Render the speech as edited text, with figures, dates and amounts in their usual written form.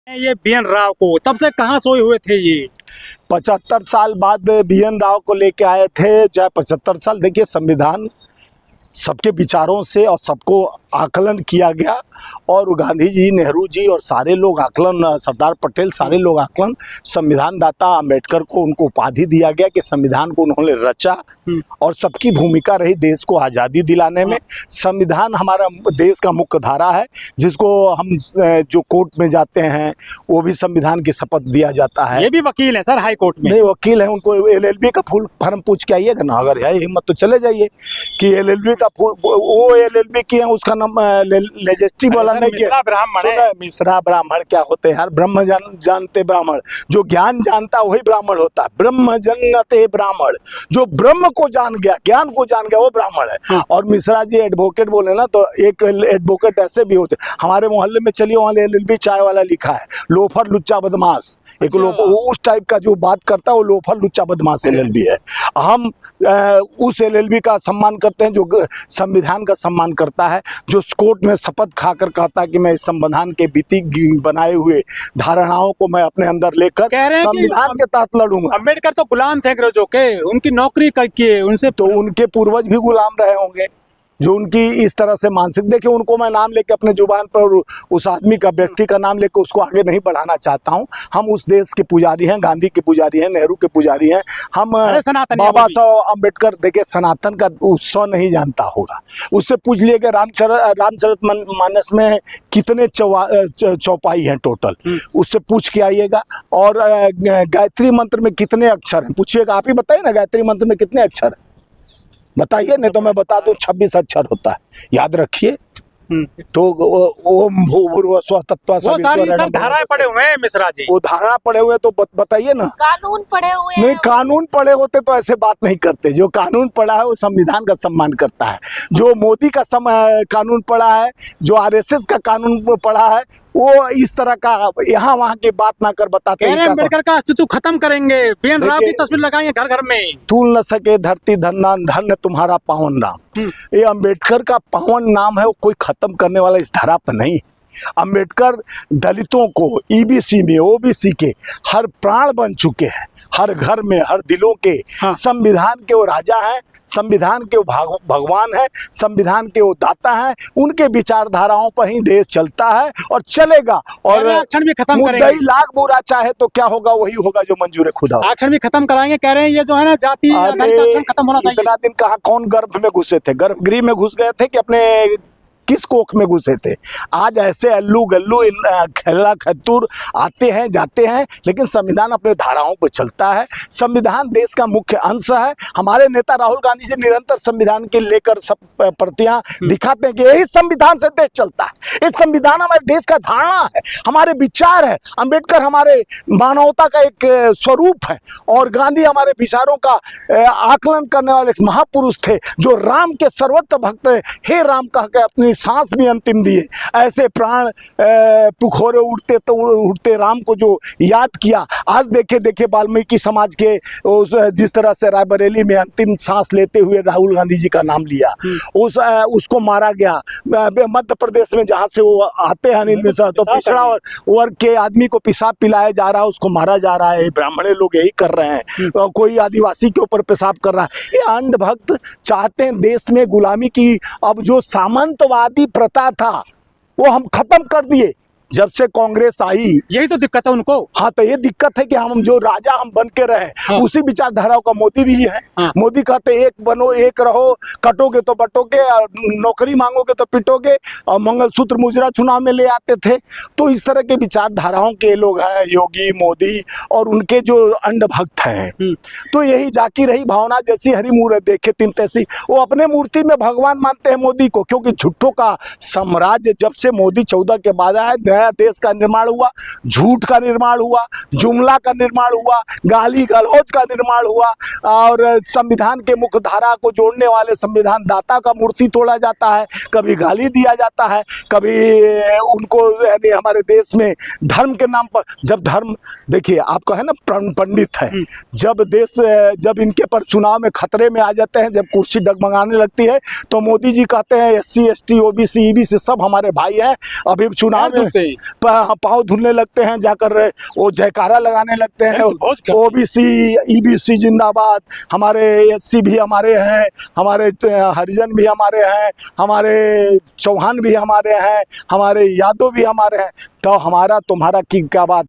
ये BN राव को तब से कहाँ सोए हुए थे ये? 75 साल बाद BN राव को लेके आए थे। चाहे 75 साल, देखिए संविधान सबके विचारों से और सबको आकलन किया गया, और गांधी जी, नेहरू जी और सारे लोग आकलन, सरदार पटेल, सारे लोग आकलन, संविधान दाता अम्बेडकर को उनको उपाधि दिया गया कि संविधान को उन्होंने रचा और सबकी भूमिका रही देश को आज़ादी दिलाने में। संविधान हमारा देश का मुख्य धारा है, जिसको हम जो कोर्ट में जाते हैं वो भी संविधान की शपथ दिया जाता है। ये भी वकील है सर हाई कोर्ट में? नहीं, वकील है, उनको LLB का फुल फॉर्म पूछ के आइएगा ना, अगर है हिम्मत तो चले जाइए कि LLB का वो LLB की है, उसका नाम लेजिस्लेटिव वाला नहीं किया। ब्राह्मण है। मिश्रा ब्राह्मण क्या होते हैं यार? ब्रह्म जानते ब्राह्मण, जो ज्ञान जानता वही ब्राह्मण होता है। ब्रह्म जन्नते ब्राह्मण, जो ब्रह्म को जान गया, ज्ञान को जान गया, वो ब्राह्मण है। और मिश्रा जी एडवोकेट बोले ना, तो एक एडवोकेट ऐसे भी होते हमारे मोहल्ले में, चलिए वहाँ LLB चाय वाला लिखा है, लोफर लुच्चा बदमाश, एक उस टाइप का जो बात करता है वो लोफर लुच्चा बदमाश LLB है। हम उस LLB का सम्मान करते हैं जो संविधान का सम्मान करता है, जो कोर्ट में शपथ खाकर कहता है कि मैं इस संविधान के बीती बनाए हुए धारणाओं को मैं अपने अंदर लेकर संविधान के तहत लड़ूंगा। अम्बेडकर तो गुलाम थे अंग्रेजों के, उनकी नौकरी करके उनसे, तो उनके पूर्वज भी गुलाम रहे होंगे जो उनकी इस तरह से मानसिक, देखिए उनको मैं नाम लेके अपने जुबान पर उस आदमी का, व्यक्ति का नाम लेके उसको आगे नहीं बढ़ाना चाहता हूं। हम उस देश के पुजारी हैं, गांधी के पुजारी हैं, नेहरू के पुजारी हैं। हम बाबा साहब अम्बेडकर, देखिए सनातन का उत्सव नहीं जानता होगा, उससे पूछ लिए कि रामचरितमानस में कितने चौपाई हैं टोटल, उससे पूछ के आइएगा। और गायत्री मंत्र में कितने अक्षर हैं, पूछिएगा, आप ही बताइए ना गायत्री मंत्र में कितने अक्षर हैं, बताइए, नहीं तो मैं बता दूं 26 अक्षर होता है, याद रखिए। तो ओम भूर्भुवः स्वः तत्सवितुर्वरेण्यं, धाराएं पढ़े हुए हैं मिश्रा जी, वो धारा पढ़े हुए, तो बताइए ना। कानून पढ़े हुए नहीं, कानून पढ़े होते तो ऐसे बात नहीं करते। जो कानून पढ़ा है वो संविधान का सम्मान करता है। जो मोदी का कानून पढ़ा है, जो RSS का कानून पढ़ा है, वो इस तरह का यहाँ वहाँ की बात ना कर बताते हैं। अम्बेडकर का अस्तित्व खत्म करेंगे, BN राव की तस्वीर लगाएंगे घर घर में। तूल न सके धरती धन्ना, धन्य तुम्हारा पावन नाम। ये अम्बेडकर का पावन नाम है, वो कोई खत्म करने वाला इस धरा पर नहीं है। अम्बेडकर दलितों को, EBC में, OBC के हर प्राण बन चुके हैं, हर घर में, हर दिलों के। संविधान के वो राजा हैं, संविधान के वो भगवान है, संविधान के वो दाता हैं। उनके विचारधाराओं पर ही देश चलता है और चलेगा। और आरक्षण भी खत्म करेंगे। मुद्दई लाख बुरा चाहे तो क्या होगा, वही होगा जो मंजूर खुदा। आरक्षण भी खत्म कराएंगे, कह रहे हैं ये जो है ना जाति आरक्षण खत्म होना चाहिए। इतना दिन कहा कौन गर्भ में घुसे थे, गर्भगृह में घुस गए थे कि अपने किस कोख में घुसे थे। आज ऐसे अल्लू गल्लू खेला खतूर आते हैं जाते हैं, लेकिन संविधान अपने धाराओं पर चलता है। संविधान देश का मुख्य अंश है। हमारे नेता राहुल गांधी जी निरंतर संविधान के लेकर सब प्रतियां दिखाते हैं कि यही संविधान से देश चलता है। इस संविधान हमारे देश का धारणा है, हमारे विचार है। अम्बेडकर हमारे मानवता का एक स्वरूप है और गांधी हमारे विचारों का आकलन करने वाले महापुरुष थे, जो राम के सर्वत्र भक्त हे राम कह के अपनी सांस भी अंतिम दिए। ऐसे प्राण पुखोरे उठते तो उठते राम को जो याद किया। आज देखे वाल्मीकि समाज के जिस तरह से रायबरेली में अंतिम सांस लेते हुए राहुल गांधी जी का नाम लिया, उसको मारा गया। मध्य प्रदेश में जहाँ से वो आते हैं अनिल मिश्रा, तो पिछड़ा वर्ग के आदमी को पेशाब पिलाया जा रहा है, उसको मारा जा रहा है। ब्राह्मण लोग यही कर रहे हैं, कोई आदिवासी के ऊपर पेशाब कर रहा है। ये अंधभक्त चाहते हैं देश में गुलामी की। अब जो सामंतवादी प्रथा था वो हम खत्म कर दिए जब से कांग्रेस आई। यही तो दिक्कत है उनको। हाँ, तो ये दिक्कत है कि हम जो राजा हम बन के रहे, उसी विचारधाराओं का मोदी भी है। मोदी कहते एक बनो एक रहो, कटोगे तो बटोगे, नौकरी मांगोगे तो पिटोगे, और मंगलसूत्र मुजरा चुनाव में ले आते थे। तो इस तरह के विचारधाराओं के लोग हैं योगी, मोदी और उनके जो अंधभक्त हैं। तो यही जाकी रही भावना जैसी हरी मूर्त देखे तिन तैसी। वो अपने मूर्ति में भगवान मानते हैं मोदी को, क्योंकि झूठों का साम्राज्य जब से मोदी 14 के बाद आया, नया देश का निर्माण हुआ, झूठ का निर्माण हुआ, जुमला का निर्माण हुआ, गाली गलौज का निर्माण हुआ, और संविधान के मुख्य धारा को जोड़ने वाले संविधान दाता का मूर्ति तोड़ा जाता है, कभी गाली दिया जाता है, कभी उनको यानी हमारे देश में धर्म के नाम पर, जब धर्म देखिए आपका है ना पंडित है, जब इनके पर चुनाव में खतरे में आ जाते हैं, जब कुर्सी डगमगाने लगती है, तो मोदी जी कहते हैं SC ST OBC EBC सब हमारे भाई हैं, अभी चुनाव में जी। पाँव धुलने लगते हैं, जाकर वो जयकारा लगाने लगते हैं, भोज करते हैं। ओबीसी ईबीसी जिंदाबाद, हमारे एससी भी हमारे हैं, हमारे हरिजन भी हमारे हैं, हमारे चौहान भी हमारे हैं, हमारे यादव भी हमारे हैं, तो हमारा तुम्हारा की क्या बात।